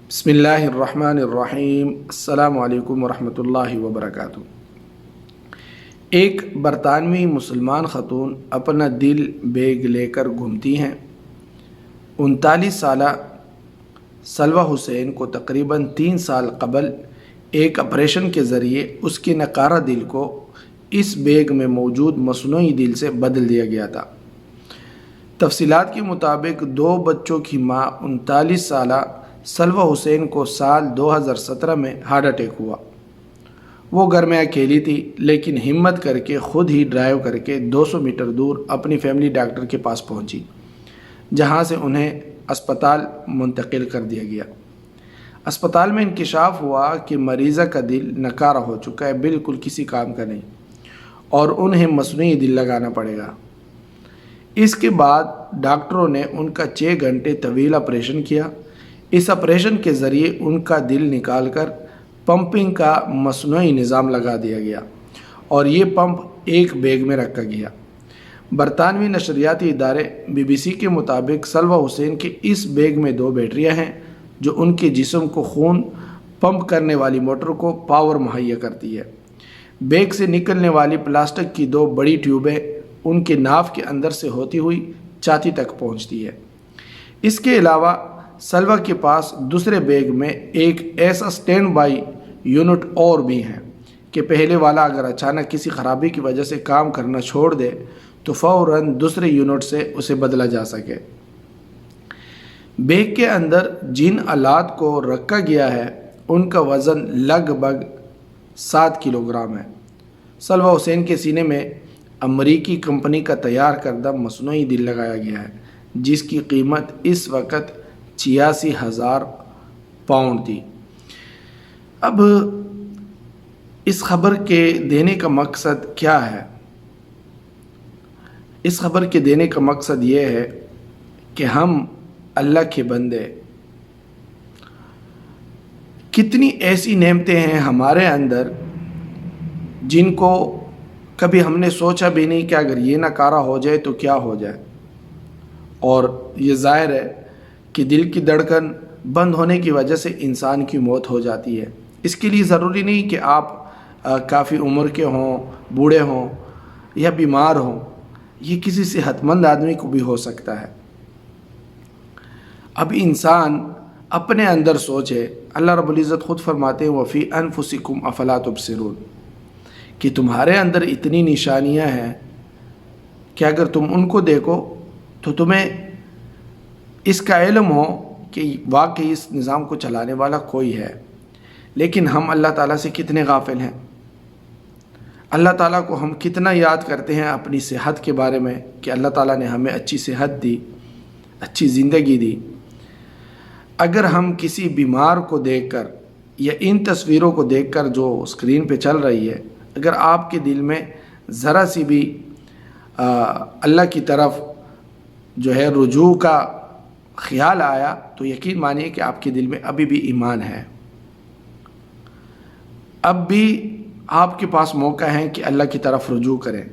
بسم اللہ الرحمن الرحیم۔ السلام علیکم ورحمۃ اللہ وبرکاتہ۔ ایک برطانوی مسلمان خاتون اپنا دل بیگ لے کر گھومتی ہیں۔ 39 سالہ سلوہ حسین کو تقریباً 3 سال قبل ایک آپریشن کے ذریعے اس کے نقارہ دل کو اس بیگ میں موجود مصنوعی دل سے بدل دیا گیا تھا۔ تفصیلات کے مطابق 2 بچوں کی ماں 39 سالہ سلوہ حسین کو سال 2017 میں ہارٹ اٹیک ہوا۔ وہ گھر میں اکیلی تھی، لیکن ہمت کر کے خود ہی ڈرائیو کر کے 200 میٹر دور اپنی فیملی ڈاکٹر کے پاس پہنچی، جہاں سے انہیں اسپتال منتقل کر دیا گیا۔ اسپتال میں انکشاف ہوا کہ مریضہ کا دل نکارہ ہو چکا ہے، بالکل کسی کام کا نہیں، اور انہیں مصنوعی دل لگانا پڑے گا۔ اس کے بعد ڈاکٹروں نے ان کا 6 گھنٹے طویل آپریشن کیا۔ اس آپریشن کے ذریعے ان کا دل نکال کر پمپنگ کا مصنوعی نظام لگا دیا گیا اور یہ پمپ ایک بیگ میں رکھا گیا۔ برطانوی نشریاتی ادارے BBC کے مطابق سلوہ حسین کے اس بیگ میں 2 بیٹریاں ہیں جو ان کے جسم کو خون پمپ کرنے والی موٹر کو پاور مہیا کرتی ہے۔ بیگ سے نکلنے والی پلاسٹک کی 2 بڑی ٹیوبیں ان کے ناف کے اندر سے ہوتی ہوئی چھاتی تک پہنچتی ہے۔ اس کے علاوہ سلوہ کے پاس دوسرے بیگ میں ایک ایسا سٹینڈ بائی یونٹ اور بھی ہے کہ پہلے والا اگر اچانک کسی خرابی کی وجہ سے کام کرنا چھوڑ دے تو فوراً دوسرے یونٹ سے اسے بدلا جا سکے۔ بیگ کے اندر جن آلات کو رکھا گیا ہے ان کا وزن لگ بھگ 7 کلو گرام ہے۔ سلوہ حسین کے سینے میں امریکی کمپنی کا تیار کردہ مصنوعی دل لگایا گیا ہے، جس کی قیمت اس وقت 86,000 پاؤنڈ تھی۔ اب اس خبر کے دینے کا مقصد کیا ہے؟ اس خبر کے دینے کا مقصد یہ ہے کہ ہم اللہ کے بندے، کتنی ایسی نعمتیں ہیں ہمارے اندر جن کو کبھی ہم نے سوچا بھی نہیں کہ اگر یہ ناکارہ ہو جائے تو کیا ہو جائے۔ اور یہ ظاہر ہے کہ دل کی دھڑکن بند ہونے کی وجہ سے انسان کی موت ہو جاتی ہے۔ اس کے لیے ضروری نہیں کہ آپ کافی عمر کے ہوں، بوڑھے ہوں یا بیمار ہوں، یہ کسی صحت مند آدمی کو بھی ہو سکتا ہے۔ اب انسان اپنے اندر سوچے، اللہ رب العزت خود فرماتے ہیں وَفِي أَنفُسِكُمْ أَفَلَا تُبْصِرُونَ، کہ تمہارے اندر اتنی نشانیاں ہیں کہ اگر تم ان کو دیکھو تو تمہیں اس کا علم ہو کہ واقعی اس نظام کو چلانے والا کوئی ہے۔ لیکن ہم اللہ تعالیٰ سے کتنے غافل ہیں، اللہ تعالیٰ کو ہم کتنا یاد کرتے ہیں اپنی صحت کے بارے میں کہ اللہ تعالیٰ نے ہمیں اچھی صحت دی، اچھی زندگی دی۔ اگر ہم کسی بیمار کو دیکھ کر یا ان تصویروں کو دیکھ کر جو اسکرین پہ چل رہی ہے، اگر آپ کے دل میں ذرا سی بھی اللہ کی طرف جو ہے رجوع کا خیال آیا تو یقین مانیے کہ آپ کے دل میں ابھی بھی ایمان ہے، اب بھی آپ کے پاس موقع ہے کہ اللہ کی طرف رجوع کریں۔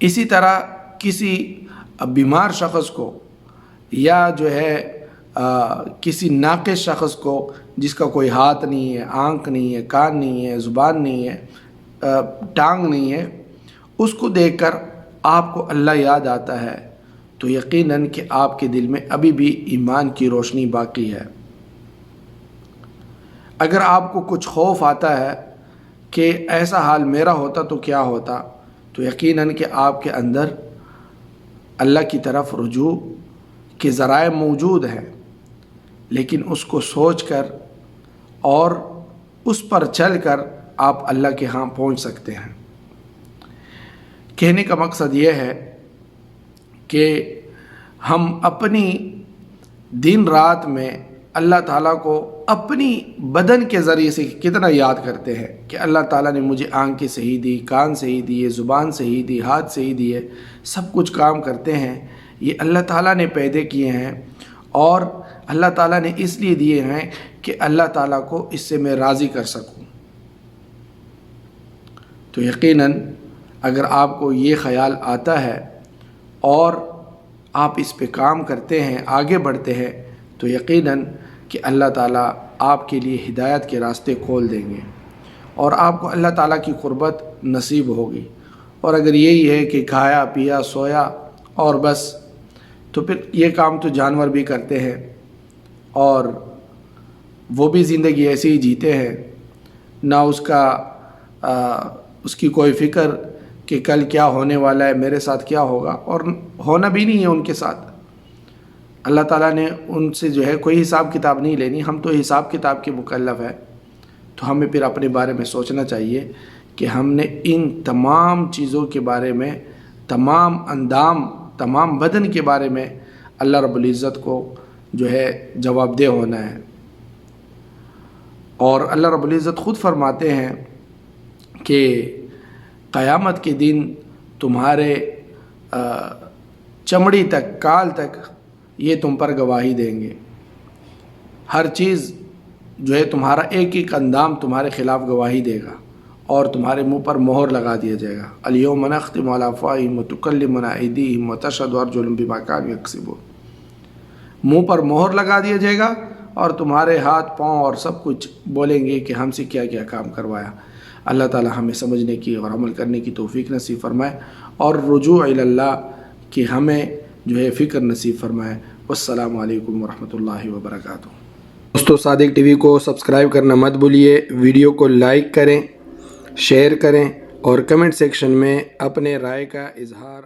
اسی طرح کسی بیمار شخص کو یا جو ہے کسی ناقص شخص کو جس کا کوئی ہاتھ نہیں ہے، آنکھ نہیں ہے، کان نہیں ہے، زبان نہیں ہے، ٹانگ نہیں ہے، اس کو دیکھ کر آپ کو اللہ یاد آتا ہے تو یقیناً کہ آپ کے دل میں ابھی بھی ایمان کی روشنی باقی ہے۔ اگر آپ کو کچھ خوف آتا ہے کہ ایسا حال میرا ہوتا تو کیا ہوتا، تو یقیناً کہ آپ کے اندر اللہ کی طرف رجوع کے ذرائع موجود ہیں، لیکن اس کو سوچ کر اور اس پر چل کر آپ اللہ کے ہاں پہنچ سکتے ہیں۔ کہنے کا مقصد یہ ہے کہ ہم اپنی دن رات میں اللہ تعالیٰ کو اپنی بدن کے ذریعے سے کتنا یاد کرتے ہیں کہ اللہ تعالیٰ نے مجھے آنکھیں صحیح دی، کان صحیح دیے، زبان صحیح دی، ہاتھ صحیح دیے، سب کچھ کام کرتے ہیں، یہ اللہ تعالیٰ نے پیدا کیے ہیں اور اللہ تعالیٰ نے اس لیے دیے ہیں کہ اللہ تعالیٰ کو اس سے میں راضی کر سکوں۔ تو یقیناً اگر آپ کو یہ خیال آتا ہے اور آپ اس پہ کام کرتے ہیں، آگے بڑھتے ہیں، تو یقیناً کہ اللہ تعالیٰ آپ کے لیے ہدایت کے راستے کھول دیں گے اور آپ کو اللہ تعالیٰ کی قربت نصیب ہوگی۔ اور اگر یہی ہے کہ کھایا پیا سویا اور بس، تو پھر یہ کام تو جانور بھی کرتے ہیں اور وہ بھی زندگی ایسی ہی جیتے ہیں، نہ اس کی کوئی فکر کہ کل کیا ہونے والا ہے، میرے ساتھ کیا ہوگا، اور ہونا بھی نہیں ہے ان کے ساتھ۔ اللہ تعالیٰ نے ان سے جو ہے کوئی حساب کتاب نہیں لینی، ہم تو حساب کتاب کے مکلف ہے۔ تو ہمیں پھر اپنے بارے میں سوچنا چاہیے کہ ہم نے ان تمام چیزوں کے بارے میں، تمام اندام، تمام بدن کے بارے میں اللہ رب العزت کو جو ہے جواب دہ ہونا ہے۔ اور اللہ رب العزت خود فرماتے ہیں کہ قیامت کے دن تمہارے چمڑی تک، کال تک یہ تم پر گواہی دیں گے۔ ہر چیز جو ہے تمہارا ایک ایک اندام تمہارے خلاف گواہی دے گا اور تمہارے منہ پر مہر لگا دیا جائے گا۔ الیوم نختم علی افواہہم وتکلمنا ایدیہم وتشہد ارجلہم بما کانوا یکسبون۔ منہ پر مہر لگا دیا جائے گا اور تمہارے ہاتھ پاؤں اور سب کچھ بولیں گے کہ ہم سے کیا کیا کام کروایا۔ اللہ تعالی ہمیں سمجھنے کی اور عمل کرنے کی توفیق نصیب فرمائے اور رجوع الی اللہ کی ہمیں جو ہے فکر نصیب فرمائے۔ والسلام علیکم ورحمۃ اللہ وبرکاتہ۔ دوستو، صادق ٹی وی کو سبسکرائب کرنا مت بھولیے، ویڈیو کو لائک کریں، شیئر کریں اور کمنٹ سیکشن میں اپنے رائے کا اظہار